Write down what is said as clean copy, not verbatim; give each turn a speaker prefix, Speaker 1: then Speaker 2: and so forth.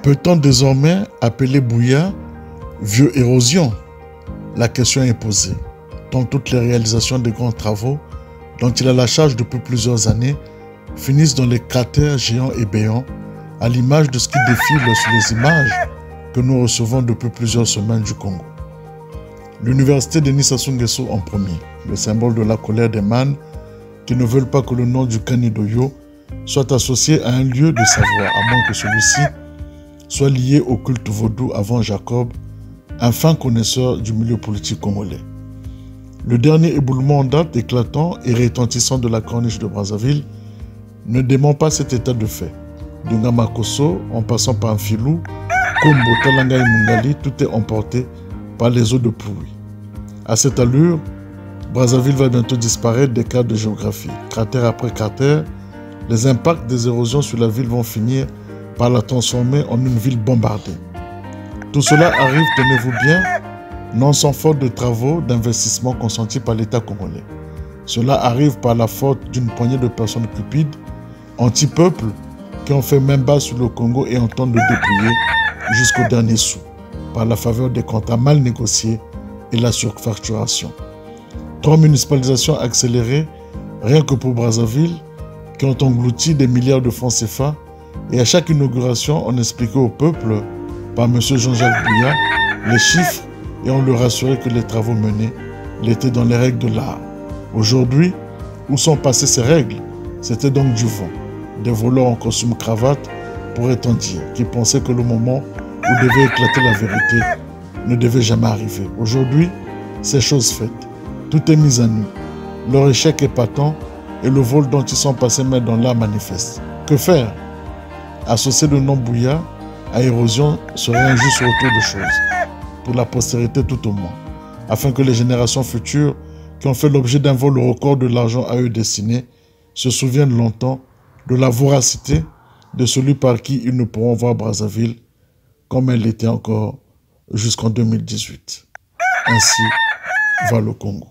Speaker 1: Peut-on désormais appeler Buya vieux érosion? La question est posée, tant toutes les réalisations des grands travaux dont il a la charge depuis plusieurs années finissent dans les cratères géants et béants, à l'image de ce qui défile sur les images que nous recevons depuis plusieurs semaines du Congo. L'université de Sassou Nguesso en premier, le symbole de la colère des mânes qui ne veulent pas que le nom du Kanidoyo soit associé à un lieu de savoir, à moins que celui-ci soit lié au culte vaudou avant Jacob, un fin connaisseur du milieu politique congolais. Le dernier éboulement en date éclatant et retentissant de la corniche de Brazzaville ne dément pas cet état de fait. De Ngamakoso, en passant par Mfilou, Kombo, Talanga et Mungali, tout est emporté par les eaux de pluie. À cette allure, Brazzaville va bientôt disparaître des cartes de géographie. Cratère après cratère, les impacts des érosions sur la ville vont finir par la transformer en une ville bombardée. Tout cela arrive, tenez-vous bien, non sans faute de travaux, d'investissements consentis par l'État congolais. Cela arrive par la faute d'une poignée de personnes cupides, anti-peuple, qui ont fait main basse sur le Congo et entendent le dépouiller jusqu'au dernier sou, par la faveur des contrats mal négociés et la surfacturation. 3 municipalisations accélérées, rien que pour Brazzaville, qui ont englouti des milliards de francs CFA, et à chaque inauguration, on expliquait au peuple, par M. Jean-Jacques Buya, les chiffres et on leur assurait que les travaux menés l'étaient dans les règles de l'art. Aujourd'hui, où sont passées ces règles? C'était donc du vent. Des voleurs en costume cravate, pourrait-on dire, qui pensaient que le moment où devait éclater la vérité ne devait jamais arriver. Aujourd'hui, c'est chose faite. Tout est mis à nu. Leur échec est patent et le vol dont ils sont passés main dans l'art manifeste. Que faire? Associer le nom Buya à érosion serait un juste retour de choses, pour la postérité tout au moins, afin que les générations futures qui ont fait l'objet d'un vol au record de l'argent à eux destiné se souviennent longtemps de la voracité de celui par qui ils ne pourront voir Brazzaville comme elle l'était encore jusqu'en 2018. Ainsi va le Congo.